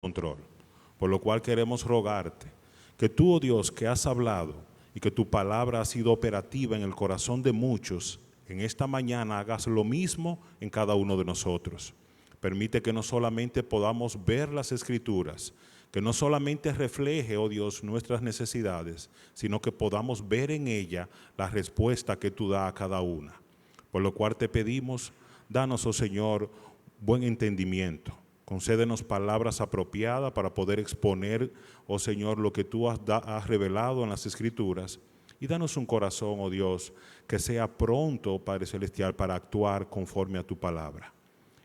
control. Por lo cual queremos rogarte que tú, oh Dios, que has hablado y que tu palabra ha sido operativa en el corazón de muchos, en esta mañana hagas lo mismo en cada uno de nosotros. Permite que no solamente podamos ver las Escrituras, que no solamente refleje, oh Dios, nuestras necesidades, sino que podamos ver en ella la respuesta que tú das a cada una. Por lo cual te pedimos, danos, oh Señor, buen entendimiento. Concédenos palabras apropiadas para poder exponer, oh Señor, lo que tú has revelado en las Escrituras. Y danos un corazón, oh Dios, que sea pronto, Padre Celestial, para actuar conforme a tu palabra.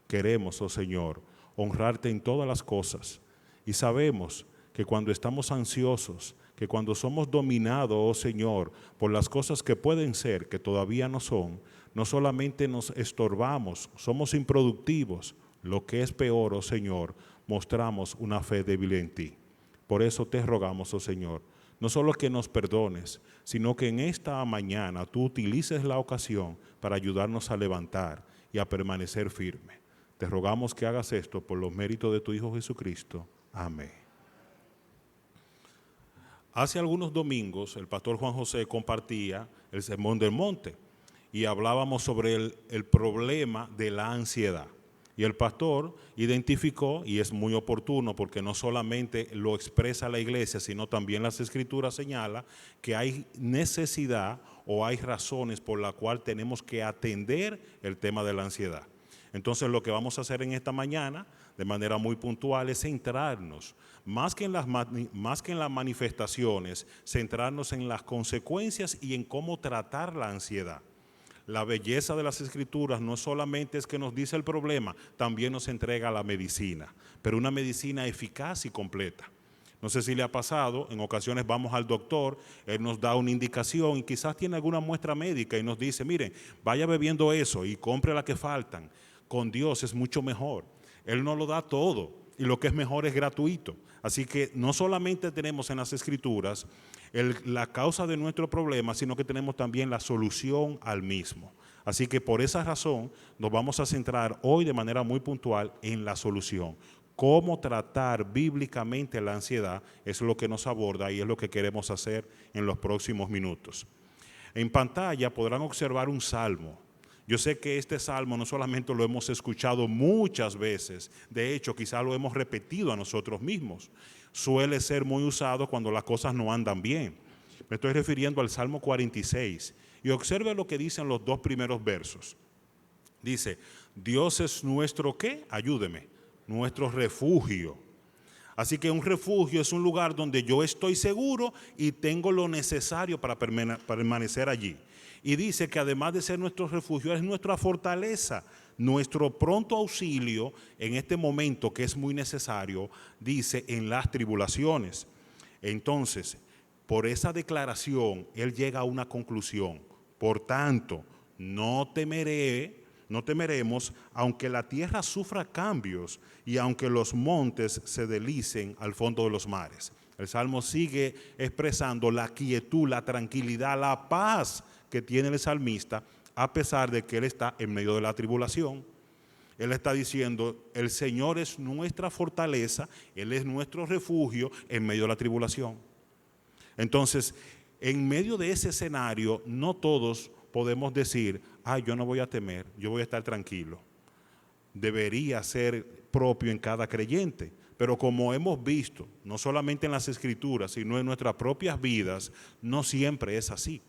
Queremos, oh Señor, honrarte en todas las cosas. Y sabemos que cuando estamos ansiosos, que cuando somos dominados, oh Señor, por las cosas que pueden ser, que todavía no son, no solamente nos estorbamos, somos improductivos. Lo que es peor, oh Señor, mostramos una fe débil en ti. Por eso te rogamos, oh Señor, no solo que nos perdones, sino que en esta mañana tú utilices la ocasión para ayudarnos a levantar y a permanecer firme. Te rogamos que hagas esto por los méritos de tu Hijo Jesucristo. Amén. Hace algunos domingos el pastor Juan José compartía el Sermón del Monte y hablábamos sobre el problema de la ansiedad. Y el pastor identificó, y es muy oportuno porque no solamente lo expresa la iglesia, sino también las Escrituras señala que hay necesidad o hay razones por las cuales tenemos que atender el tema de la ansiedad. Entonces lo que vamos a hacer en esta mañana, de manera muy puntual, es centrarnos, más que en las manifestaciones, centrarnos en las consecuencias y en cómo tratar la ansiedad. La belleza de las Escrituras no solamente es que nos dice el problema, también nos entrega la medicina, pero una medicina eficaz y completa. No sé si le ha pasado, en ocasiones vamos al doctor, él nos da una indicación y quizás tiene alguna muestra médica y nos dice, miren, vaya bebiendo eso y compre la que faltan. Con Dios es mucho mejor. Él nos lo da todo y lo que es mejor es gratuito. Así que no solamente tenemos en las Escrituras la causa de nuestro problema, sino que tenemos también la solución al mismo. Así que por esa razón nos vamos a centrar hoy de manera muy puntual en la solución. Cómo tratar bíblicamente la ansiedad es lo que nos aborda y es lo que queremos hacer en los próximos minutos. En pantalla podrán observar un salmo. Yo sé que este salmo no solamente lo hemos escuchado muchas veces, de hecho quizá lo hemos repetido a nosotros mismos. Suele ser muy usado cuando las cosas no andan bien. Me estoy refiriendo al Salmo 46 y observe lo que dicen los dos primeros versos. Dice, Dios es nuestro ¿qué? Ayúdeme, nuestro refugio. Así que un refugio es un lugar donde yo estoy seguro y tengo lo necesario para permanecer allí. Y dice que además de ser nuestro refugio, es nuestra fortaleza, nuestro pronto auxilio en este momento que es muy necesario, dice, en las tribulaciones. Entonces, por esa declaración, él llega a una conclusión. Por tanto, no temeremos, aunque la tierra sufra cambios y aunque los montes se deslicen al fondo de los mares. El Salmo sigue expresando la quietud, la tranquilidad, la paz que tiene el salmista, a pesar de que él está en medio de la tribulación. Él está diciendo, el Señor es nuestra fortaleza, Él es nuestro refugio en medio de la tribulación. Entonces, en medio de ese escenario, no todos podemos decir, yo no voy a temer, yo voy a estar tranquilo. Debería ser propio en cada creyente, pero como hemos visto, no solamente en las Escrituras, sino en nuestras propias vidas, no siempre es así.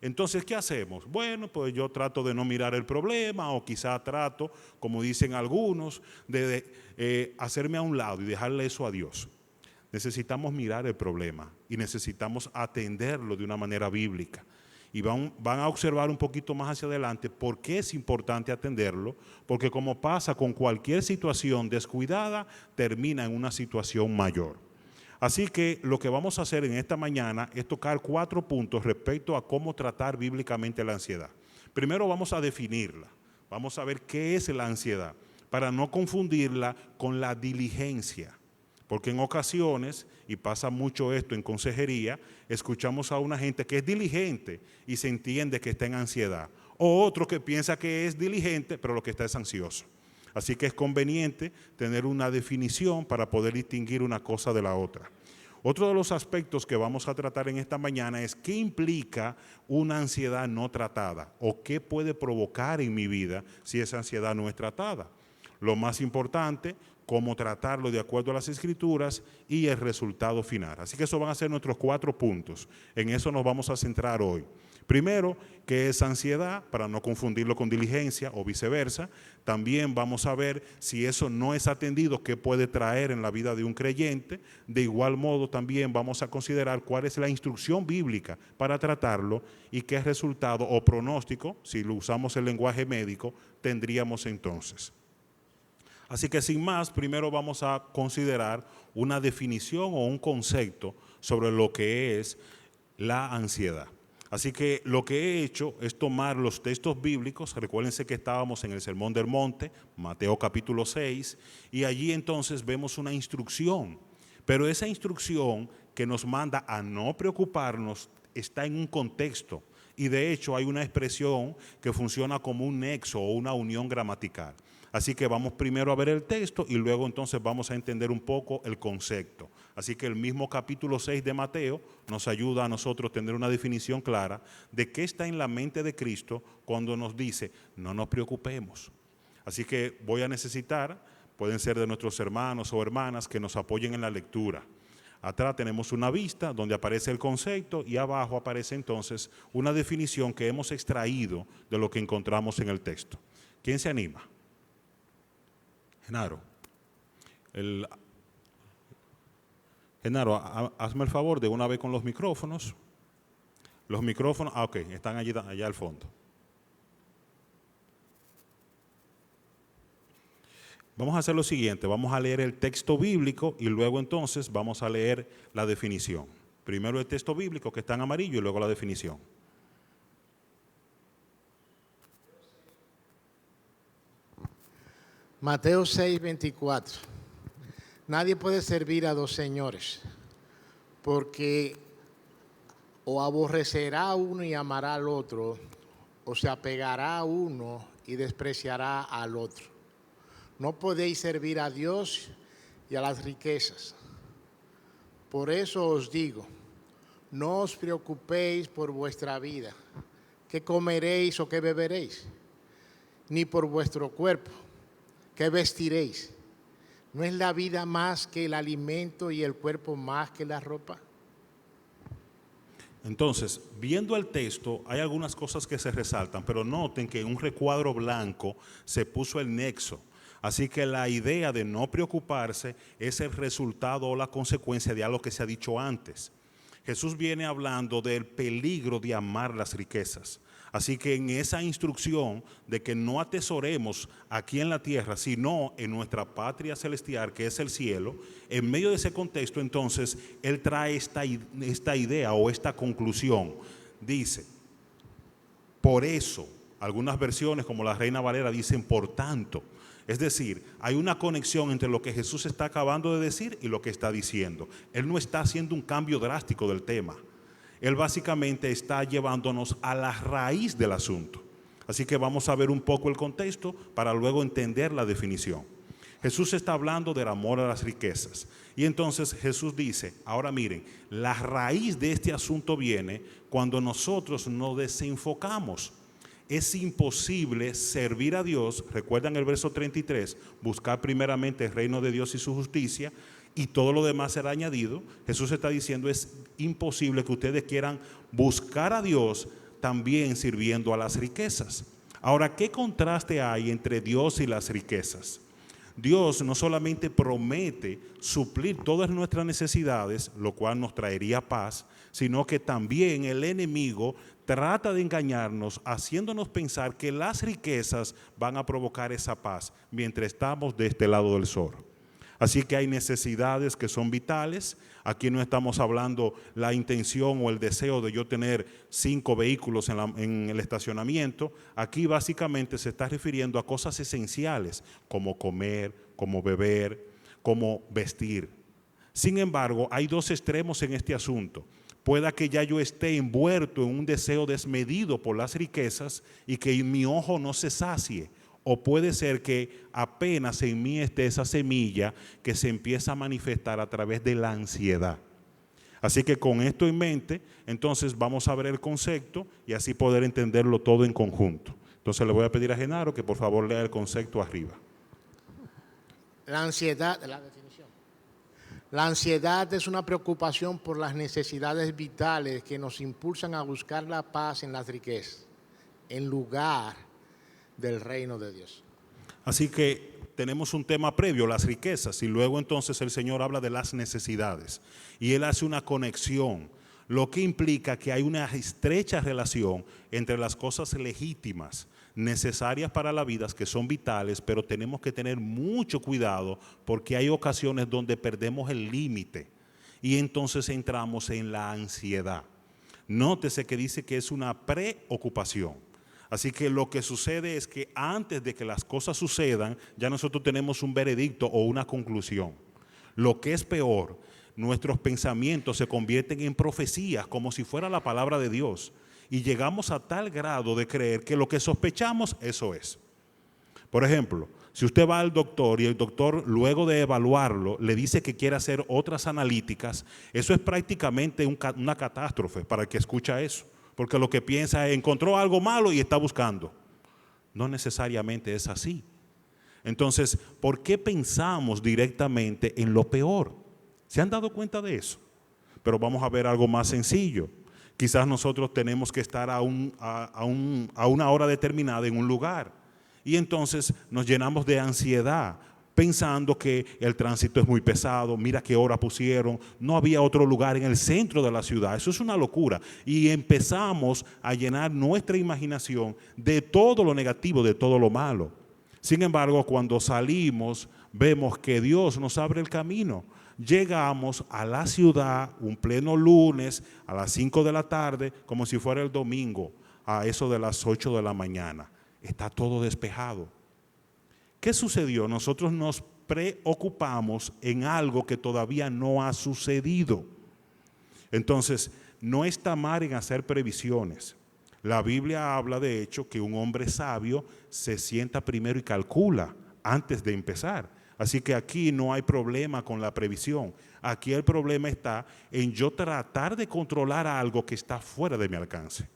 Entonces, ¿qué hacemos? Bueno, pues yo trato de no mirar el problema o quizá trato, como dicen algunos, de hacerme a un lado y dejarle eso a Dios. Necesitamos mirar el problema y necesitamos atenderlo de una manera bíblica. Y van a observar un poquito más hacia adelante por qué es importante atenderlo, porque como pasa con cualquier situación descuidada, termina en una situación mayor. Así que lo que vamos a hacer en esta mañana es tocar 4 puntos respecto a cómo tratar bíblicamente la ansiedad. Primero vamos a definirla, vamos a ver qué es la ansiedad, para no confundirla con la diligencia. Porque en ocasiones, y pasa mucho esto en consejería, escuchamos a una gente que es diligente y se entiende que está en ansiedad. O otro que piensa que es diligente, pero lo que está es ansioso. Así que es conveniente tener una definición para poder distinguir una cosa de la otra. Otro de los aspectos que vamos a tratar en esta mañana es qué implica una ansiedad no tratada o qué puede provocar en mi vida si esa ansiedad no es tratada. Lo más importante, cómo tratarlo de acuerdo a las Escrituras y el resultado final. Así que esos van a ser nuestros 4 puntos. En eso nos vamos a centrar hoy. Primero, ¿qué es ansiedad? Para no confundirlo con diligencia o viceversa. También vamos a ver si eso no es atendido, qué puede traer en la vida de un creyente. De igual modo, también vamos a considerar cuál es la instrucción bíblica para tratarlo y qué resultado o pronóstico, si lo usamos el lenguaje médico, tendríamos entonces. Así que sin más, primero vamos a considerar una definición o un concepto sobre lo que es la ansiedad. Así que lo que he hecho es tomar los textos bíblicos, recuérdense que estábamos en el Sermón del Monte, Mateo capítulo 6, y allí entonces vemos una instrucción, pero esa instrucción que nos manda a no preocuparnos está en un contexto, y de hecho hay una expresión que funciona como un nexo o una unión gramatical. Así que vamos primero a ver el texto y luego entonces vamos a entender un poco el concepto. Así que el mismo capítulo 6 de Mateo nos ayuda a nosotros a tener una definición clara de qué está en la mente de Cristo cuando nos dice, no nos preocupemos. Así que voy a necesitar, pueden ser de nuestros hermanos o hermanas que nos apoyen en la lectura. Atrás tenemos una vista donde aparece el concepto y abajo aparece entonces una definición que hemos extraído de lo que encontramos en el texto. ¿Quién se anima? Genaro, hazme el favor de una vez con los micrófonos. Los micrófonos, ok, están allá al fondo. Vamos a hacer lo siguiente, vamos a leer el texto bíblico y luego entonces vamos a leer la definición. Primero el texto bíblico que está en amarillo y luego la definición. Mateo 6:24. Nadie puede servir a 2 señores, porque o aborrecerá a uno y amará al otro, o se apegará a uno y despreciará al otro. No podéis servir a Dios y a las riquezas. Por eso os digo, no os preocupéis por vuestra vida, qué comeréis o qué beberéis, ni por vuestro cuerpo, qué vestiréis. ¿No es la vida más que el alimento y el cuerpo más que la ropa? Entonces, viendo el texto, hay algunas cosas que se resaltan, pero noten que en un recuadro blanco se puso el nexo. Así que la idea de no preocuparse es el resultado o la consecuencia de algo que se ha dicho antes. Jesús viene hablando del peligro de amar las riquezas. Así que en esa instrucción de que no atesoremos aquí en la tierra, sino en nuestra patria celestial, que es el cielo, en medio de ese contexto, entonces, Él trae esta idea o esta conclusión. Dice, por eso, algunas versiones como la Reina Valera dicen por tanto. Es decir, hay una conexión entre lo que Jesús está acabando de decir y lo que está diciendo. Él no está haciendo un cambio drástico del tema. Él básicamente está llevándonos a la raíz del asunto. Así que vamos a ver un poco el contexto para luego entender la definición. Jesús está hablando del amor a las riquezas. Y entonces Jesús dice, ahora miren, la raíz de este asunto viene cuando nosotros nos desenfocamos. Es imposible servir a Dios, recuerdan el verso 33, buscar primeramente el reino de Dios y su justicia, y todo lo demás será añadido. Jesús está diciendo, es imposible que ustedes quieran buscar a Dios también sirviendo a las riquezas. Ahora, ¿qué contraste hay entre Dios y las riquezas? Dios no solamente promete suplir todas nuestras necesidades, lo cual nos traería paz, sino que también el enemigo trata de engañarnos, haciéndonos pensar que las riquezas van a provocar esa paz mientras estamos de este lado del sol. Así que hay necesidades que son vitales. Aquí no estamos hablando la intención o el deseo de yo tener 5 vehículos en el estacionamiento. Aquí básicamente se está refiriendo a cosas esenciales como comer, como beber, como vestir. Sin embargo, hay 2 extremos en este asunto. Pueda que ya yo esté envuelto en un deseo desmedido por las riquezas y que mi ojo no se sacie. O puede ser que apenas en mí esté esa semilla que se empieza a manifestar a través de la ansiedad. Así que con esto en mente, entonces vamos a ver el concepto y así poder entenderlo todo en conjunto. Entonces le voy a pedir a Genaro que por favor lea el concepto arriba. La ansiedad, la definición. La ansiedad es una preocupación por las necesidades vitales que nos impulsan a buscar la paz en las riquezas, en lugar del reino de Dios. Así que tenemos un tema previo, las riquezas, y luego entonces el Señor habla de las necesidades. Y Él hace una conexión, lo que implica que hay una estrecha relación entre las cosas legítimas, necesarias para la vida, que son vitales, pero tenemos que tener mucho cuidado porque hay ocasiones donde perdemos el límite y entonces entramos en la ansiedad. Nótese que dice que es una preocupación. Así que lo que sucede es que antes de que las cosas sucedan, ya nosotros tenemos un veredicto o una conclusión. Lo que es peor, nuestros pensamientos se convierten en profecías como si fuera la palabra de Dios. Y llegamos a tal grado de creer que lo que sospechamos, eso es. Por ejemplo, si usted va al doctor y el doctor luego de evaluarlo le dice que quiere hacer otras analíticas, eso es prácticamente una catástrofe para el que escucha eso. Porque lo que piensa es, encontró algo malo y está buscando. No necesariamente es así. Entonces, ¿por qué pensamos directamente en lo peor? ¿Se han dado cuenta de eso? Pero vamos a ver algo más sencillo. Quizás nosotros tenemos que estar a una hora determinada en un lugar. Y entonces nos llenamos de ansiedad, pensando que el tránsito es muy pesado, mira qué hora pusieron, no había otro lugar en el centro de la ciudad, eso es una locura. Y empezamos a llenar nuestra imaginación de todo lo negativo, de todo lo malo. Sin embargo, cuando salimos, vemos que Dios nos abre el camino. Llegamos a la ciudad un pleno lunes a las 5 de la tarde, como si fuera el domingo, a eso de las 8 de la mañana. Está todo despejado. ¿Qué sucedió? Nosotros nos preocupamos en algo que todavía no ha sucedido. Entonces, no está mal en hacer previsiones. La Biblia habla, de hecho, que un hombre sabio se sienta primero y calcula antes de empezar. Así que aquí no hay problema con la previsión. Aquí el problema está en yo tratar de controlar algo que está fuera de mi alcance.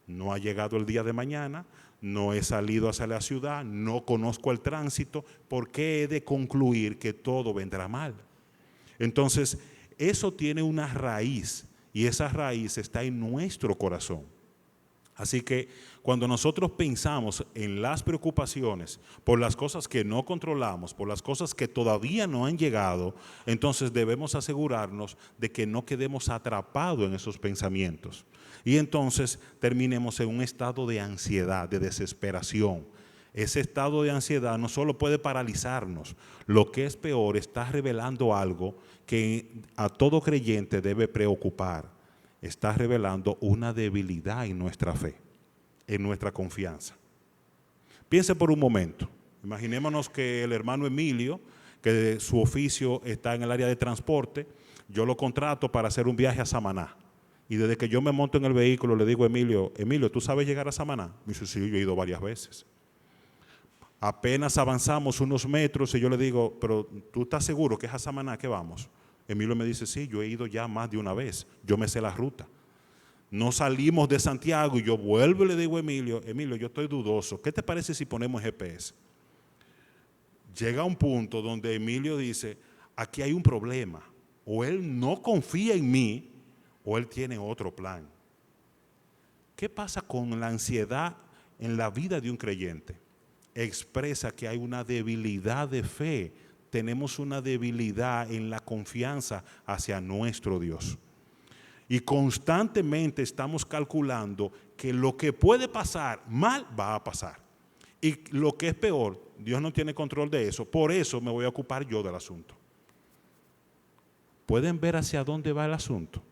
No ha llegado el día de mañana, no he salido hacia la ciudad, no conozco el tránsito, ¿por qué he de concluir que todo vendrá mal? Entonces, eso tiene una raíz y esa raíz está en nuestro corazón. Así que cuando nosotros pensamos en las preocupaciones por las cosas que no controlamos, por las cosas que todavía no han llegado, entonces debemos asegurarnos de que no quedemos atrapados en esos pensamientos. Y entonces terminemos en un estado de ansiedad, de desesperación. Ese estado de ansiedad no solo puede paralizarnos, lo que es peor, está revelando algo que a todo creyente debe preocupar. Está revelando una debilidad en nuestra fe, en nuestra confianza. Piense por un momento. Imaginémonos que el hermano Emilio, que su oficio está en el área de transporte, yo lo contrato para hacer un viaje a Samaná. Y desde que yo me monto en el vehículo le digo a Emilio, ¿tú sabes llegar a Samaná? Me dice, sí, yo he ido varias veces. Apenas avanzamos unos metros y yo le digo, pero ¿tú estás seguro que es a Samaná que vamos? Emilio me dice, sí, yo he ido ya más de una vez, yo me sé la ruta. No salimos de Santiago y yo vuelvo y le digo a Emilio, yo estoy dudoso, ¿qué te parece si ponemos GPS? Llega un punto donde Emilio dice, aquí hay un problema, o él no confía en mí, o él tiene otro plan. ¿Qué pasa con la ansiedad en la vida de un creyente? Expresa que hay una debilidad de fe. Tenemos una debilidad en la confianza hacia nuestro Dios. Y constantemente estamos calculando que lo que puede pasar mal va a pasar. Y lo que es peor, Dios no tiene control de eso. Por eso me voy a ocupar yo del asunto. ¿Pueden ver hacia dónde va el asunto?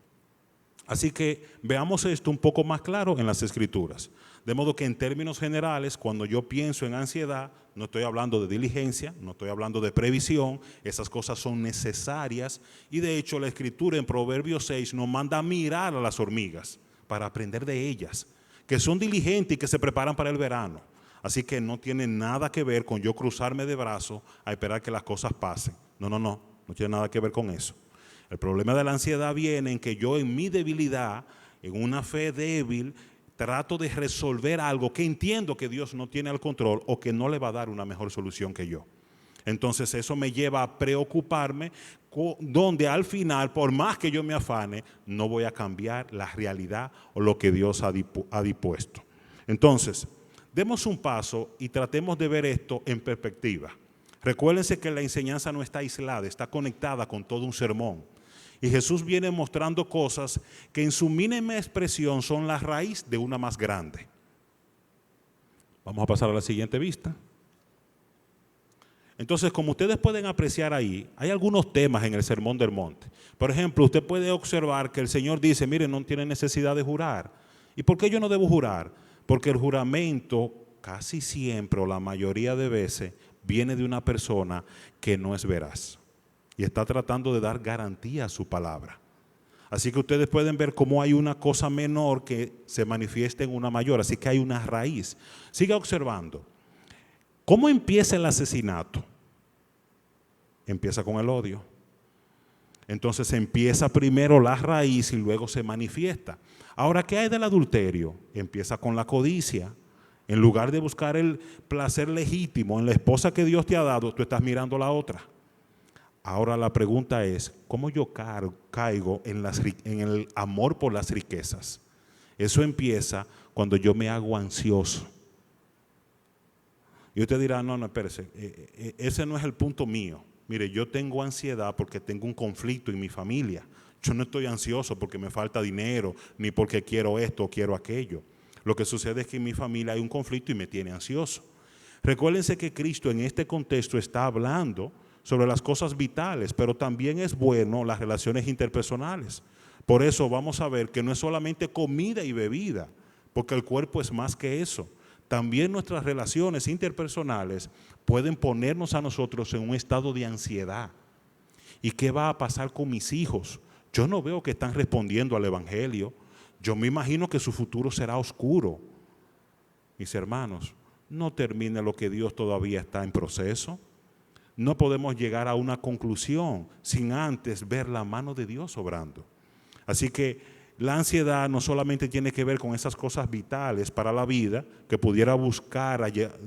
Así que veamos esto un poco más claro en las Escrituras. De modo que en términos generales, cuando yo pienso en ansiedad, no estoy hablando de diligencia, no estoy hablando de previsión, esas cosas son necesarias. Y de hecho la Escritura en Proverbios 6 nos manda a mirar a las hormigas para aprender de ellas, que son diligentes y que se preparan para el verano. Así que no tiene nada que ver con yo cruzarme de brazos a esperar que las cosas pasen. No tiene nada que ver con eso. El problema de la ansiedad viene en que yo en mi debilidad, en una fe débil, trato de resolver algo que entiendo que Dios no tiene el control o que no le va a dar una mejor solución que yo. Entonces eso me lleva a preocuparme, donde al final, por más que yo me afane, no voy a cambiar la realidad o lo que Dios ha dispuesto. Entonces, demos un paso y tratemos de ver esto en perspectiva. Recuérdense que la enseñanza no está aislada, está conectada con todo un sermón. Y Jesús viene mostrando cosas que en su mínima expresión son la raíz de una más grande. Vamos a pasar a la siguiente vista. Entonces, como ustedes pueden apreciar ahí, hay algunos temas en el Sermón del Monte. Por ejemplo, usted puede observar que el Señor dice, miren, no tiene necesidad de jurar. ¿Y por qué yo no debo jurar? Porque el juramento casi siempre o la mayoría de veces viene de una persona que no es veraz y está tratando de dar garantía a su palabra. Así que ustedes pueden ver cómo hay una cosa menor que se manifiesta en una mayor, así que hay una raíz. Siga observando. ¿Cómo empieza el asesinato? Empieza con el odio. Entonces empieza primero la raíz y luego se manifiesta. Ahora, ¿qué hay del adulterio? Empieza con la codicia. En lugar de buscar el placer legítimo en la esposa que Dios te ha dado, tú estás mirando la otra. Ahora la pregunta es, ¿cómo yo caigo en el amor por las riquezas? Eso empieza cuando yo me hago ansioso. Y usted dirá, no, espérese, ese no es el punto mío. Mire, yo tengo ansiedad porque tengo un conflicto en mi familia. Yo no estoy ansioso porque me falta dinero, ni porque quiero esto o quiero aquello. Lo que sucede es que en mi familia hay un conflicto y me tiene ansioso. Recuérdense que Cristo en este contexto está hablando sobre las cosas vitales, pero también es bueno las relaciones interpersonales. Por eso vamos a ver que no es solamente comida y bebida, porque el cuerpo es más que eso. También nuestras relaciones interpersonales pueden ponernos a nosotros en un estado de ansiedad. ¿Y qué va a pasar con mis hijos? Yo no veo que están respondiendo al Evangelio. Yo me imagino que su futuro será oscuro. Mis hermanos, no termine lo que Dios todavía está en proceso. No podemos llegar a una conclusión sin antes ver la mano de Dios obrando. Así que la ansiedad no solamente tiene que ver con esas cosas vitales para la vida, que pudiera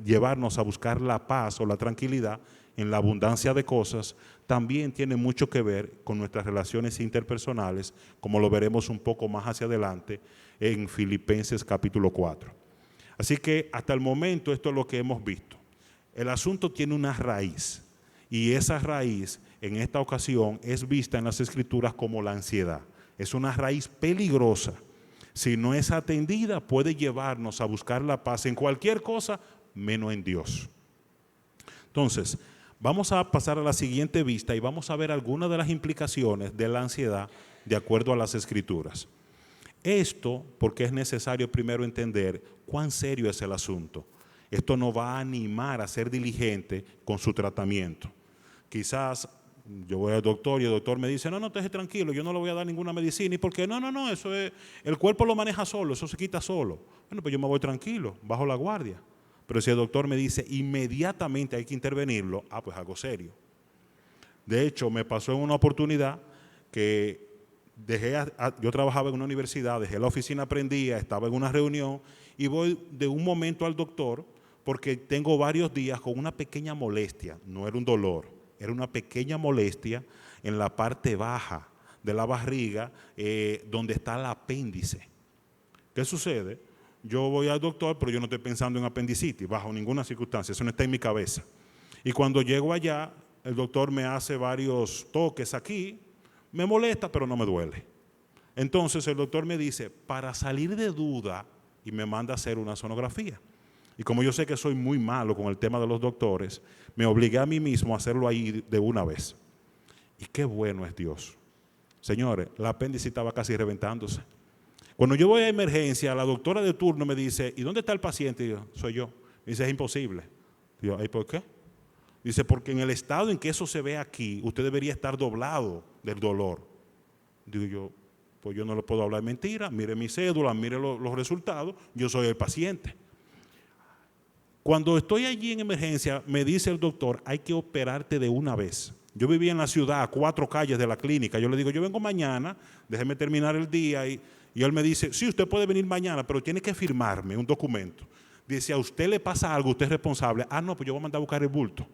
llevarnos a buscar la paz o la tranquilidad en la abundancia de cosas, también tiene mucho que ver con nuestras relaciones interpersonales, como lo veremos un poco más hacia adelante en Filipenses capítulo 4. Así que hasta el momento esto es lo que hemos visto. El asunto tiene una raíz y esa raíz en esta ocasión es vista en las Escrituras como la ansiedad. Es una raíz peligrosa. Si no es atendida, puede llevarnos a buscar la paz en cualquier cosa, menos en Dios. Entonces, vamos a pasar a la siguiente vista y vamos a ver algunas de las implicaciones de la ansiedad de acuerdo a las Escrituras. Esto porque es necesario primero entender cuán serio es el asunto. Esto nos va a animar a ser diligente con su tratamiento. Quizás yo voy al doctor y el doctor me dice, no, esté tranquilo, yo no le voy a dar ninguna medicina. ¿Y por qué? No, eso es, el cuerpo lo maneja solo, eso se quita solo. Bueno, pues yo me voy tranquilo, bajo la guardia. Pero si el doctor me dice, inmediatamente hay que intervenirlo, pues algo serio. De hecho, me pasó en una oportunidad que yo trabajaba en una universidad, dejé la oficina prendida, estaba en una reunión y voy de un momento al doctor porque tengo varios días con una pequeña molestia, no era un dolor. Era una pequeña molestia en la parte baja de la barriga, donde está el apéndice. ¿Qué sucede? Yo voy al doctor, pero yo no estoy pensando en apendicitis, bajo ninguna circunstancia, eso no está en mi cabeza. Y cuando llego allá, el doctor me hace varios toques aquí, me molesta, pero no me duele. Entonces el doctor me dice, para salir de duda, y me manda a hacer una sonografía. Y como yo sé que soy muy malo con el tema de los doctores, me obligué a mí mismo a hacerlo ahí de una vez. Y qué bueno es Dios. Señores, la apéndice estaba casi reventándose. Cuando yo voy a emergencia, la doctora de turno me dice, ¿y dónde está el paciente? Y yo, soy yo. Me dice, es imposible. Y yo, ¿y por qué? Dice, porque en el estado en que eso se ve aquí, usted debería estar doblado del dolor. Digo yo, pues yo no le puedo hablar mentira. Mire mi cédula, mire los resultados. Yo soy el paciente. Cuando estoy allí en emergencia, me dice el doctor, hay que operarte de una vez. Yo vivía en la ciudad, a 4 calles de la clínica. Yo le digo, yo vengo mañana, déjeme terminar el día. Y él me dice, sí, usted puede venir mañana, pero tiene que firmarme un documento. Dice, a usted le pasa algo, usted es responsable. Ah, no, pues yo voy a mandar a buscar el bulto.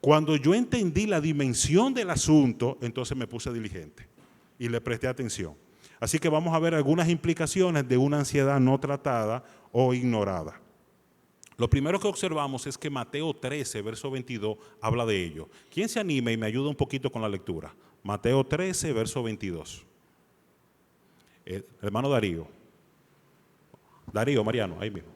Cuando yo entendí la dimensión del asunto, entonces me puse diligente y le presté atención. Así que vamos a ver algunas implicaciones de una ansiedad no tratada o ignorada. Lo primero que observamos es que Mateo 13, verso 22, habla de ello. ¿Quién se anima y me ayuda un poquito con la lectura? Mateo 13, verso 22. Hermano Darío. Darío, Mariano, ahí mismo.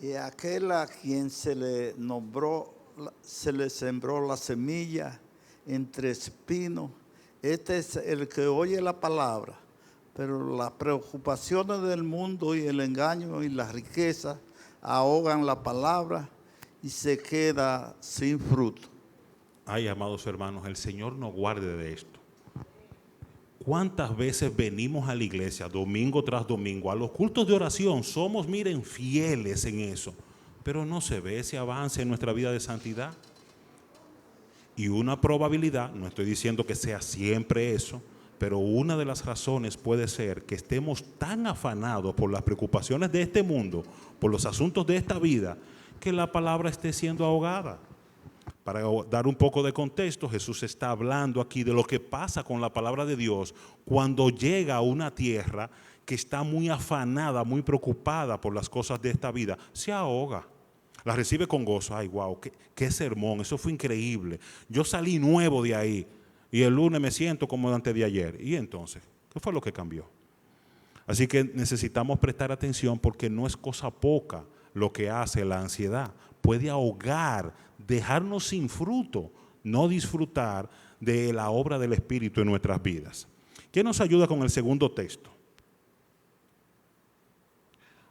Y aquel a quien se le nombró, se le sembró la semilla entre espinos, este es el que oye la palabra, pero las preocupaciones del mundo y el engaño y la riqueza ahogan la palabra y se queda sin fruto. Ay, amados hermanos, el Señor nos guarde de esto. ¿Cuántas veces venimos a la iglesia domingo tras domingo, a los cultos de oración? Somos, miren, fieles en eso, pero no se ve ese avance en nuestra vida de santidad. Y una probabilidad, no estoy diciendo que sea siempre eso, pero una de las razones puede ser que estemos tan afanados por las preocupaciones de este mundo, por los asuntos de esta vida, que la palabra esté siendo ahogada. Para dar un poco de contexto, Jesús está hablando aquí de lo que pasa con la palabra de Dios cuando llega a una tierra que está muy afanada, muy preocupada por las cosas de esta vida. Se ahoga, la recibe con gozo. Ay, wow, qué sermón, eso fue increíble. Yo salí nuevo de ahí y el lunes me siento como antes de ayer. ¿Y entonces? ¿Qué fue lo que cambió? Así que necesitamos prestar atención porque no es cosa poca lo que hace la ansiedad. Puede ahogar, dejarnos sin fruto, no disfrutar de la obra del Espíritu en nuestras vidas. ¿Quién nos ayuda con el segundo texto?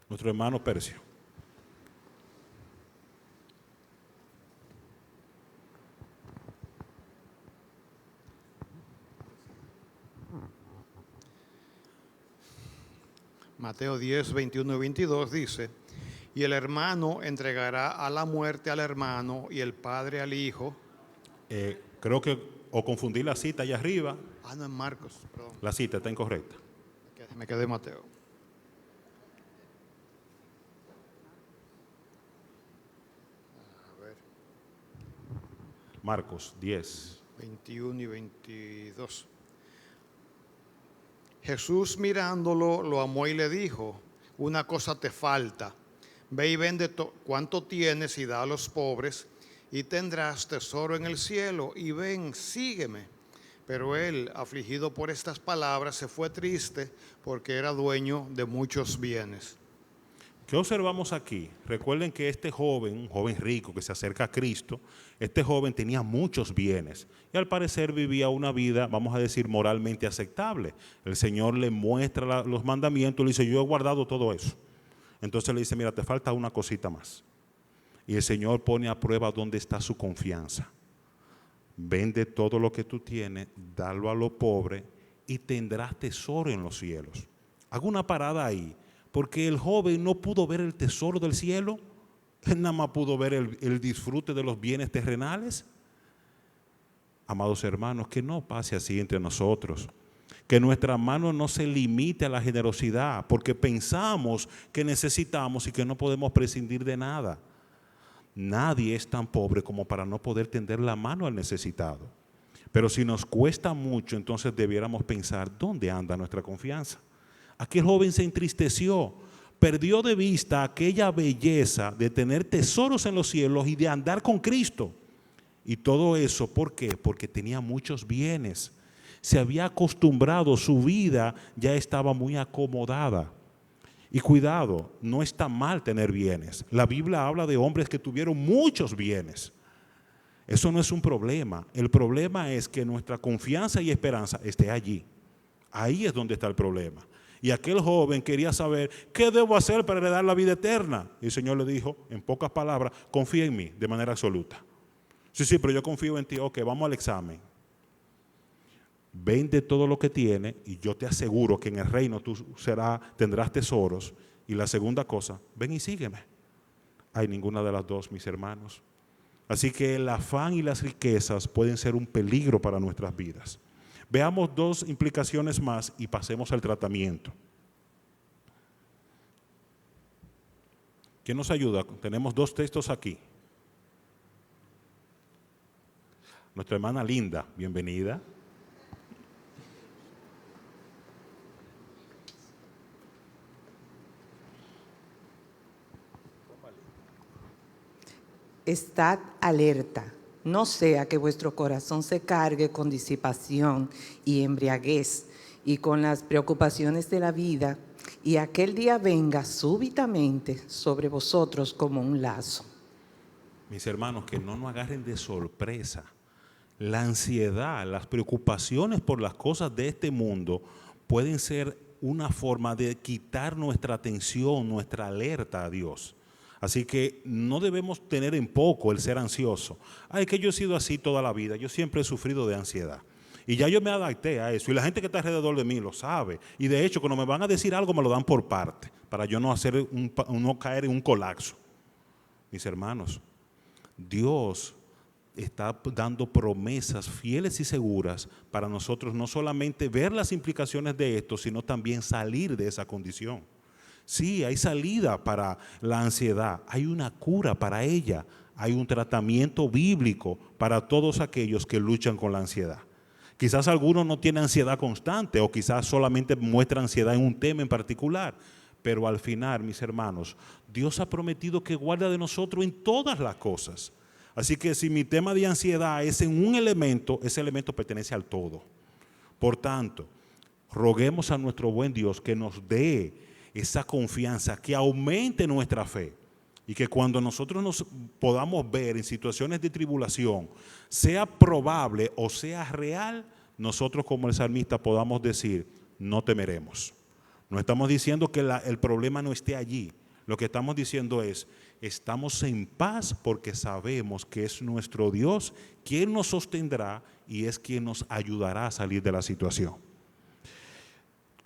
Nuestro hermano Percio. Mateo 10, 21 y 22 dice, y el hermano entregará a la muerte al hermano y el padre al hijo. Creo que o confundí la cita allá arriba. No, en Marcos, perdón. La cita está incorrecta. Me quedé Mateo. A ver. Marcos 10. 21 y 22. Jesús mirándolo, lo amó y le dijo, una cosa te falta, ve y vende cuanto tienes y da a los pobres y tendrás tesoro en el cielo y ven, sígueme. Pero él, afligido por estas palabras, se fue triste porque era dueño de muchos bienes. ¿Qué observamos aquí? Recuerden que este joven, un joven rico que se acerca a Cristo, este joven tenía muchos bienes y al parecer vivía una vida, vamos a decir, moralmente aceptable. El Señor le muestra los mandamientos y le dice, yo he guardado todo eso. Entonces le dice, mira, te falta una cosita más. Y el Señor pone a prueba dónde está su confianza. Vende todo lo que tú tienes, dalo a los pobres y tendrás tesoro en los cielos. Hago una parada ahí. Porque el joven no pudo ver el tesoro del cielo, él nada más pudo ver el disfrute de los bienes terrenales. Amados hermanos, que no pase así entre nosotros, que nuestra mano no se limite a la generosidad, porque pensamos que necesitamos y que no podemos prescindir de nada. Nadie es tan pobre como para no poder tender la mano al necesitado. Pero si nos cuesta mucho, entonces debiéramos pensar, ¿dónde anda nuestra confianza? Aquel joven se entristeció, perdió de vista aquella belleza de tener tesoros en los cielos y de andar con Cristo. Y todo eso, ¿por qué? Porque tenía muchos bienes. Se había acostumbrado, su vida ya estaba muy acomodada. Y cuidado, no está mal tener bienes. La Biblia habla de hombres que tuvieron muchos bienes. Eso no es un problema. El problema es que nuestra confianza y esperanza esté allí. Ahí es donde está el problema. Y aquel joven quería saber, ¿qué debo hacer para heredar la vida eterna? Y el Señor le dijo, en pocas palabras, confía en mí de manera absoluta. Sí, pero yo confío en ti. Ok, vamos al examen. vende todo lo que tiene y yo te aseguro que en el reino tú tendrás tesoros. Y la segunda cosa, ven y sígueme. Hay ninguna de las dos, mis hermanos. Así que el afán y las riquezas pueden ser un peligro para nuestras vidas. Veamos dos implicaciones más y pasemos al tratamiento. ¿Quién nos ayuda? Tenemos dos textos aquí. Nuestra hermana Linda, bienvenida. Estad alerta, no sea que vuestro corazón se cargue con disipación y embriaguez y con las preocupaciones de la vida, y aquel día venga súbitamente sobre vosotros como un lazo. Mis hermanos, que no nos agarren de sorpresa. La ansiedad, las preocupaciones por las cosas de este mundo pueden ser una forma de quitar nuestra atención, nuestra alerta a Dios. Así que no debemos tener en poco el ser ansioso. Ay, que yo he sido así toda la vida, yo siempre he sufrido de ansiedad. Y ya yo me adapté a eso, y la gente que está alrededor de mí lo sabe. Y de hecho, cuando me van a decir algo, me lo dan por parte, para yo no caer en un colapso. Mis hermanos, Dios está dando promesas fieles y seguras para nosotros no solamente ver las implicaciones de esto, sino también salir de esa condición. Sí, hay salida para la ansiedad, hay una cura para ella, hay un tratamiento bíblico para todos aquellos que luchan con la ansiedad. Quizás algunos no tienen ansiedad constante o quizás solamente muestran ansiedad en un tema en particular, pero al final, mis hermanos, Dios ha prometido que guarda de nosotros en todas las cosas. Así que si mi tema de ansiedad es en un elemento, ese elemento pertenece al todo. Por tanto, roguemos a nuestro buen Dios que nos dé esa confianza, que aumente nuestra fe y que cuando nosotros nos podamos ver en situaciones de tribulación, sea probable o sea real, nosotros como el salmista podamos decir, no temeremos. No estamos diciendo que el problema no esté allí. Lo que estamos diciendo es, estamos en paz porque sabemos que es nuestro Dios quien nos sostendrá y es quien nos ayudará a salir de la situación.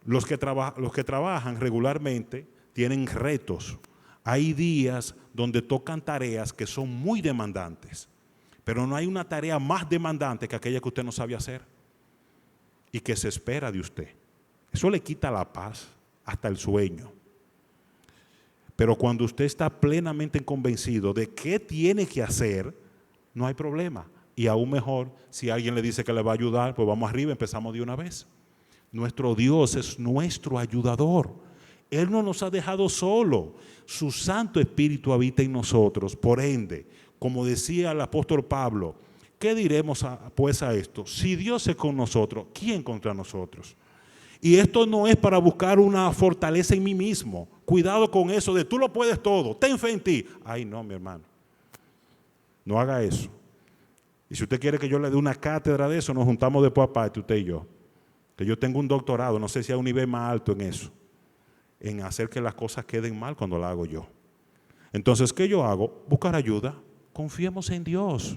Los que trabajan regularmente tienen retos. Hay días donde tocan tareas que son muy demandantes, pero no hay una tarea más demandante que aquella que usted no sabe hacer y que se espera de usted. Eso le quita la paz, hasta el sueño. Pero cuando usted está plenamente convencido de qué tiene que hacer, no hay problema. Y aún mejor, si alguien le dice que le va a ayudar, pues vamos arriba, empezamos de una vez. Nuestro Dios es nuestro ayudador. Él no nos ha dejado solo. Su Santo Espíritu habita en nosotros. Por ende, como decía el apóstol Pablo, ¿qué diremos pues a esto? Si Dios es con nosotros, ¿quién contra nosotros? Y esto no es para buscar una fortaleza en mí mismo. Cuidado con eso de tú lo puedes todo, ten fe en ti. Ay, no, mi hermano. No haga eso. Y si usted quiere que yo le dé una cátedra de eso, nos juntamos después aparte, usted y yo. Que yo tengo un doctorado, no sé si hay un nivel más alto en eso, en hacer que las cosas queden mal cuando las hago yo. Entonces, ¿qué yo hago? Buscar ayuda. Confiemos en Dios.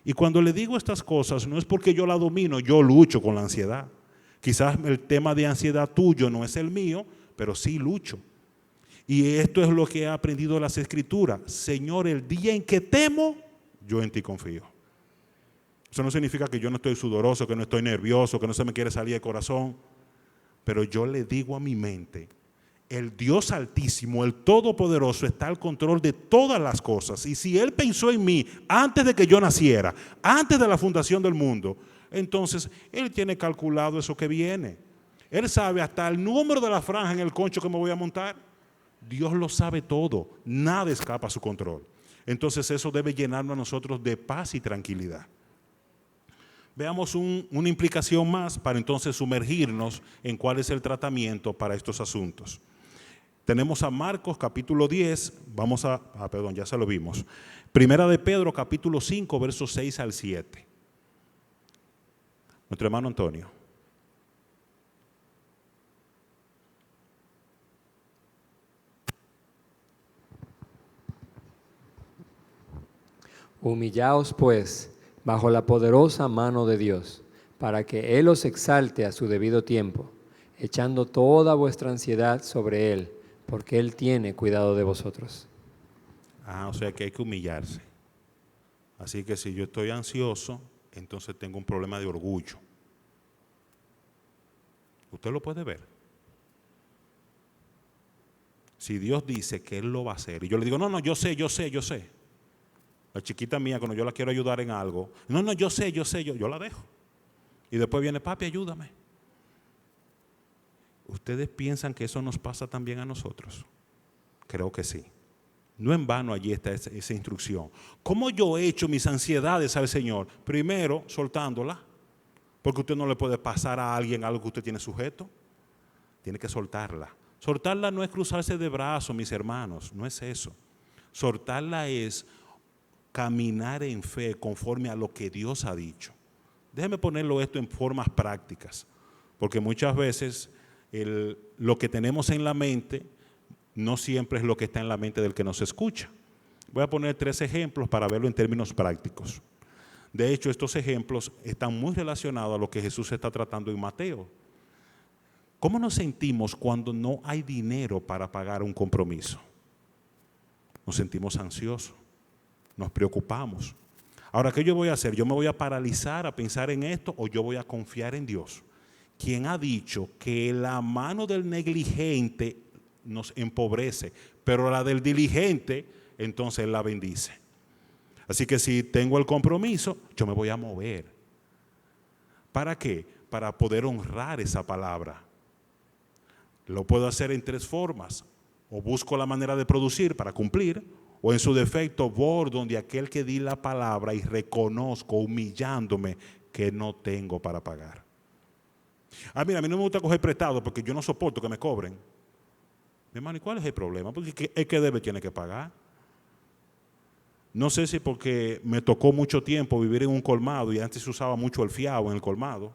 Y cuando le digo estas cosas, no es porque yo la domino, yo lucho con la ansiedad. Quizás el tema de ansiedad tuyo no es el mío, pero sí lucho. Y esto es lo que he aprendido de las Escrituras. Señor, el día en que temo, yo en ti confío. Eso no significa que yo no estoy sudoroso, que no estoy nervioso, que no se me quiere salir el corazón. Pero yo le digo a mi mente, el Dios Altísimo, el Todopoderoso, está al control de todas las cosas. Y si Él pensó en mí antes de que yo naciera, antes de la fundación del mundo, entonces Él tiene calculado eso que viene. Él sabe hasta el número de la franja en el concho que me voy a montar. Dios lo sabe todo, nada escapa a su control. Entonces eso debe llenarnos a nosotros de paz y tranquilidad. Veamos una implicación más para entonces sumergirnos en cuál es el tratamiento para estos asuntos. Tenemos a Marcos capítulo 10, ya se lo vimos. Primera de Pedro capítulo 5, versos 6 al 7. Nuestro hermano Antonio. Humillaos pues bajo la poderosa mano de Dios, para que Él os exalte a su debido tiempo, echando toda vuestra ansiedad sobre Él, porque Él tiene cuidado de vosotros. O sea que hay que humillarse. Así que si yo estoy ansioso, entonces tengo un problema de orgullo. Usted lo puede ver. Si Dios dice que Él lo va a hacer, y yo le digo, no, yo sé. La chiquita mía, cuando yo la quiero ayudar en algo, no, yo sé, yo la dejo. Y después viene, papi, ayúdame. ¿Ustedes piensan que eso nos pasa también a nosotros? Creo que sí. No en vano allí está esa instrucción. ¿Cómo yo he hecho mis ansiedades al Señor? Primero, soltándola. Porque usted no le puede pasar a alguien algo que usted tiene sujeto. Tiene que soltarla. Soltarla no es cruzarse de brazos, mis hermanos. No es eso. Soltarla es caminar en fe conforme a lo que Dios ha dicho. Déjeme ponerlo esto en formas prácticas. Porque muchas veces lo que tenemos en la mente no siempre es lo que está en la mente del que nos escucha. Voy a poner 3 ejemplos para verlo en términos prácticos. De hecho, estos ejemplos están muy relacionados a lo que Jesús está tratando en Mateo. ¿Cómo nos sentimos cuando no hay dinero para pagar un compromiso? Nos sentimos ansiosos, nos preocupamos. Ahora, ¿qué yo voy a hacer? ¿Yo me voy a paralizar a pensar en esto o yo voy a confiar en Dios? Quien ha dicho que la mano del negligente nos empobrece, pero la del diligente, entonces Él la bendice. Así que si tengo el compromiso, yo me voy a mover. ¿Para qué? Para poder honrar esa palabra. Lo puedo hacer en 3 formas. O busco la manera de producir para cumplir, o en su defecto voy donde aquel que di la palabra y reconozco humillándome que no tengo para pagar. Mira, a mí no me gusta coger prestado porque yo no soporto que me cobren. Mi hermano, ¿y cuál es el problema? Porque el que debe tiene que pagar. No sé si porque me tocó mucho tiempo vivir en un colmado y antes se usaba mucho el fiado en el colmado.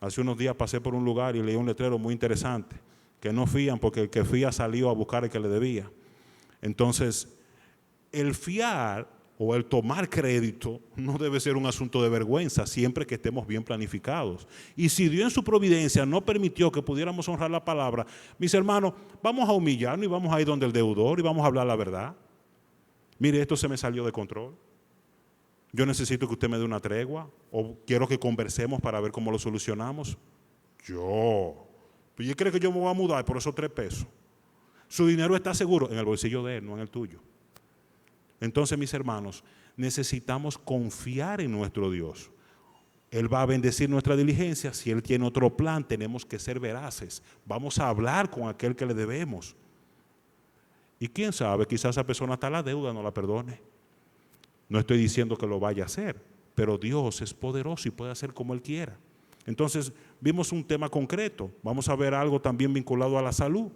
Hace unos días pasé por un lugar y leí un letrero muy interesante, que no fían porque el que fía salió a buscar el que le debía. Entonces, el fiar o el tomar crédito no debe ser un asunto de vergüenza siempre que estemos bien planificados. Y si Dios en su providencia no permitió que pudiéramos honrar la palabra, mis hermanos, vamos a humillarnos y vamos a ir donde el deudor y vamos a hablar la verdad. Mire, esto se me salió de control. Yo necesito que usted me dé una tregua o quiero que conversemos para ver cómo lo solucionamos. Pues yo creo que yo me voy a mudar por esos 3 pesos. Su dinero está seguro en el bolsillo de él, no en el tuyo. Entonces, mis hermanos, necesitamos confiar en nuestro Dios. Él va a bendecir nuestra diligencia. Si Él tiene otro plan, tenemos que ser veraces. Vamos a hablar con aquel que le debemos. Y quién sabe, quizás esa persona hasta la deuda no la perdone. No estoy diciendo que lo vaya a hacer, pero Dios es poderoso y puede hacer como Él quiera. Entonces, vimos un tema concreto. Vamos a ver algo también vinculado a la salud.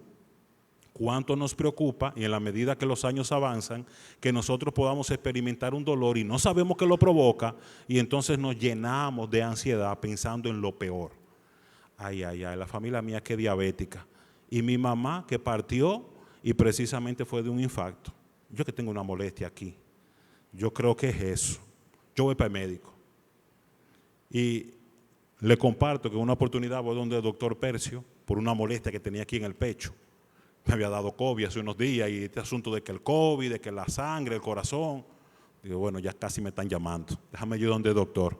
Cuánto nos preocupa, y en la medida que los años avanzan, que nosotros podamos experimentar un dolor y no sabemos qué lo provoca, y entonces nos llenamos de ansiedad pensando en lo peor. La familia mía que es diabética. Y mi mamá que partió y precisamente fue de un infarto. Yo que tengo una molestia aquí. Yo creo que es eso. Yo voy para el médico. Y le comparto que en una oportunidad voy donde el doctor Percio por una molestia que tenía aquí en el pecho. Me había dado COVID hace unos días y este asunto de que el COVID, de que la sangre, el corazón. Digo, bueno, ya casi me están llamando. Déjame ir donde el doctor.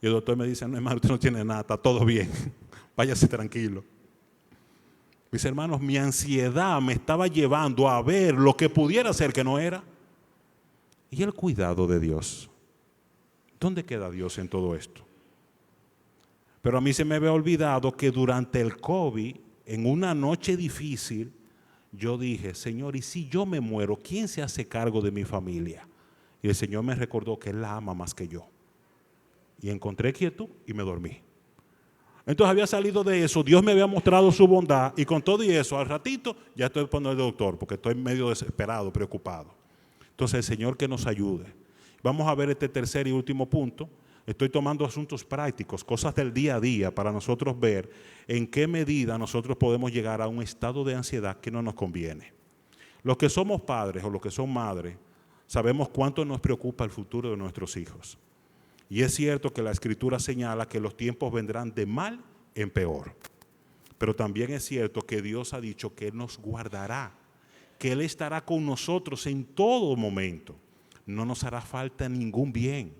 Y el doctor me dice, no, hermano, usted no tiene nada, está todo bien. Váyase tranquilo. Mis hermanos, mi ansiedad me estaba llevando a ver lo que pudiera ser que no era. ¿Y el cuidado de Dios? ¿Dónde queda Dios en todo esto? Pero a mí se me había olvidado que durante el COVID, en una noche difícil, yo dije, Señor, ¿y si yo me muero, quién se hace cargo de mi familia? Y el Señor me recordó que Él la ama más que yo. Y encontré quietud y me dormí. Entonces había salido de eso, Dios me había mostrado su bondad y con todo y eso, al ratito ya estoy poniendo el doctor porque estoy medio desesperado, preocupado. Entonces el Señor que nos ayude. Vamos a ver este tercer y último punto. Estoy tomando asuntos prácticos, cosas del día a día para nosotros ver en qué medida nosotros podemos llegar a un estado de ansiedad que no nos conviene. Los que somos padres o los que son madres sabemos cuánto nos preocupa el futuro de nuestros hijos. Y es cierto que la Escritura señala que los tiempos vendrán de mal en peor. Pero también es cierto que Dios ha dicho que Él nos guardará, que Él estará con nosotros en todo momento. No nos hará falta ningún bien.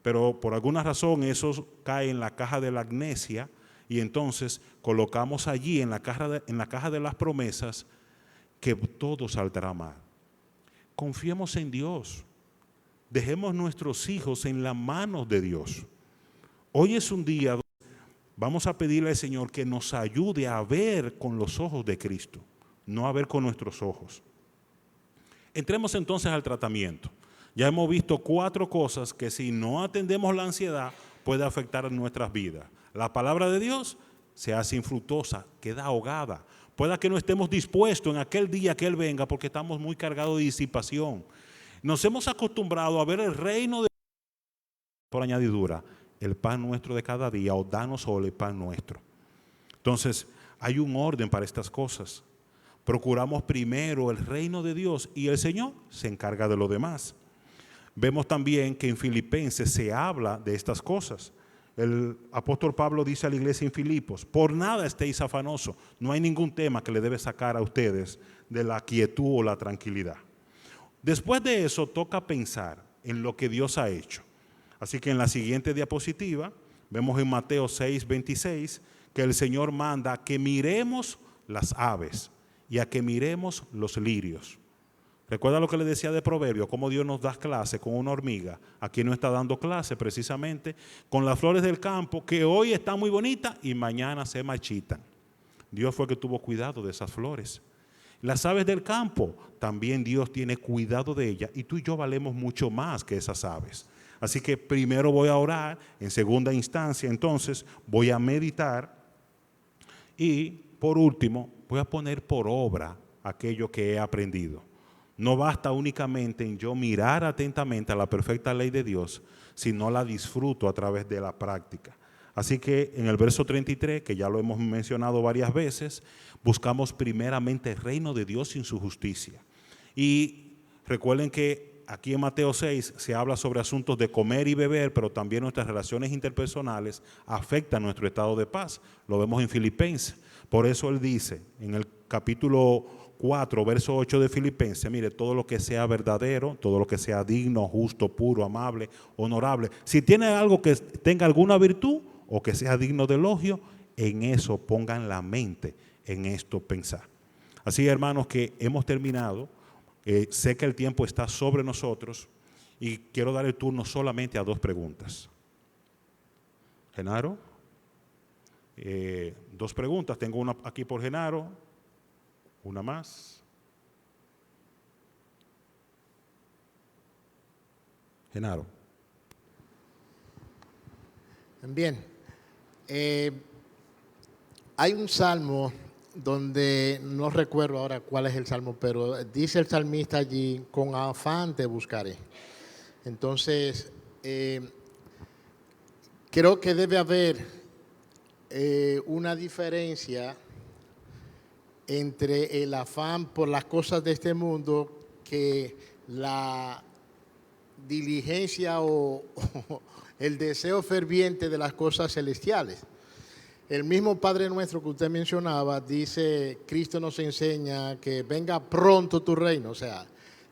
Pero por alguna razón eso cae en la caja de la amnesia y entonces colocamos allí en la caja de las promesas que todo saldrá mal. Confiemos en Dios. Dejemos nuestros hijos en las manos de Dios. Hoy es un día donde vamos a pedirle al Señor que nos ayude a ver con los ojos de Cristo, no a ver con nuestros ojos. Entremos entonces al tratamiento. Ya hemos visto 4 cosas que si no atendemos la ansiedad puede afectar nuestras vidas. La palabra de Dios se hace infructuosa, queda ahogada. Pueda que no estemos dispuestos en aquel día que Él venga porque estamos muy cargados de disipación. Nos hemos acostumbrado a ver el reino de Dios por añadidura, el pan nuestro de cada día, o danos solo el pan nuestro. Entonces, hay un orden para estas cosas. Procuramos primero el reino de Dios y el Señor se encarga de lo demás. Vemos también que en Filipenses se habla de estas cosas. El apóstol Pablo dice a la iglesia en Filipos: por nada estéis afanosos, no hay ningún tema que le debe sacar a ustedes de la quietud o la tranquilidad. Después de eso toca pensar en lo que Dios ha hecho. Así que en la siguiente diapositiva vemos en Mateo 6:26 que el Señor manda que miremos las aves y a que miremos los lirios. Recuerda lo que le decía de Proverbio, cómo Dios nos da clase con una hormiga. Aquí nos está dando clase precisamente con las flores del campo que hoy están muy bonitas y mañana se marchitan. Dios fue el que tuvo cuidado de esas flores. Las aves del campo, también Dios tiene cuidado de ellas y tú y yo valemos mucho más que esas aves. Así que primero voy a orar, en segunda instancia entonces voy a meditar y por último voy a poner por obra aquello que he aprendido. No basta únicamente en yo mirar atentamente a la perfecta ley de Dios, sino la disfruto a través de la práctica. Así que en el verso 33, que ya lo hemos mencionado varias veces, buscamos primeramente el reino de Dios y su justicia. Y recuerden que aquí en Mateo 6 se habla sobre asuntos de comer y beber, pero también nuestras relaciones interpersonales afectan nuestro estado de paz. Lo vemos en Filipenses. Por eso él dice en el capítulo 4, verso 8 de Filipenses, mire, todo lo que sea verdadero, todo lo que sea digno, justo, puro, amable, honorable. Si tiene algo que tenga alguna virtud o que sea digno de elogio, en eso pongan la mente, en esto pensar. Así, hermanos, que hemos terminado. Sé que el tiempo está sobre nosotros y quiero dar el turno solamente a 2 preguntas. Genaro, 2 preguntas. Tengo una aquí por Genaro, una más. Genaro. Bien. Hay un salmo donde no recuerdo ahora cuál es el salmo, pero dice el salmista allí: con afán te buscaré. Entonces, creo que debe haber una diferencia entre el afán por las cosas de este mundo que la diligencia o el deseo ferviente de las cosas celestiales. El mismo Padre Nuestro que usted mencionaba dice, Cristo nos enseña que venga pronto tu reino. O sea,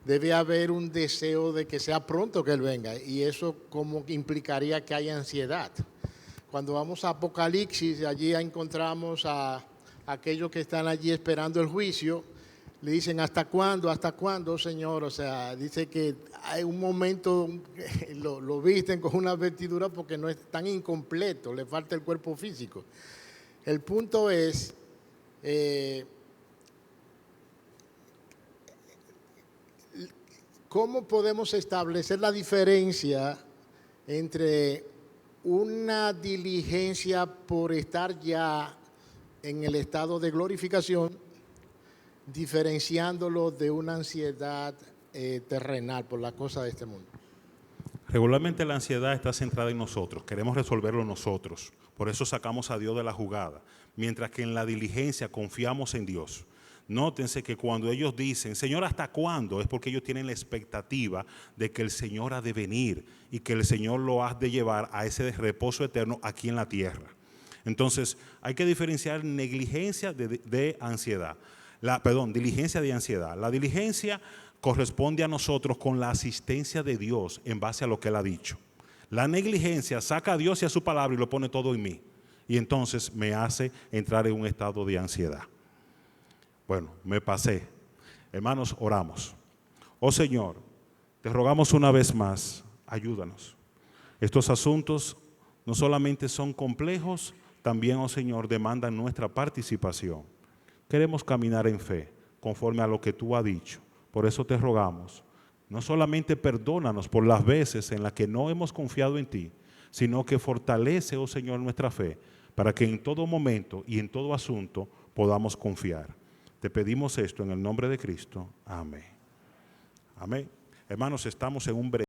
debe haber un deseo de que sea pronto que Él venga. Y eso como implicaría que haya ansiedad. Cuando vamos a Apocalipsis, allí encontramos a aquellos que están allí esperando el juicio. Le dicen, ¿hasta cuándo, Señor? O sea, dice que hay un momento, lo visten con una vestidura porque no es tan incompleto, le falta el cuerpo físico. El punto es, ¿cómo podemos establecer la diferencia entre una diligencia por estar ya en el estado de glorificación, diferenciándolo de una ansiedad terrenal por la cosa de este mundo? Regularmente la ansiedad está centrada en nosotros, queremos resolverlo nosotros, por eso sacamos a Dios de la jugada, mientras que en la diligencia confiamos en Dios. Nótense que cuando ellos dicen, Señor, ¿hasta cuándo? Es porque ellos tienen la expectativa de que el Señor ha de venir y que el Señor lo ha de llevar a ese reposo eterno aquí en la tierra. Entonces, hay que diferenciar negligencia de ansiedad. Diligencia de ansiedad. La diligencia corresponde a nosotros con la asistencia de Dios en base a lo que Él ha dicho. La negligencia saca a Dios y a su palabra y lo pone todo en mí. Y entonces me hace entrar en un estado de ansiedad. Bueno, me pasé. Hermanos, oramos. Oh Señor, te rogamos una vez más, ayúdanos. Estos asuntos no solamente son complejos, también, oh Señor, demandan nuestra participación. Queremos caminar en fe, conforme a lo que tú has dicho. Por eso te rogamos, no solamente perdónanos por las veces en las que no hemos confiado en ti, sino que fortalece, oh Señor, nuestra fe, para que en todo momento y en todo asunto podamos confiar. Te pedimos esto en el nombre de Cristo. Amén. Amén. Hermanos, estamos en un breve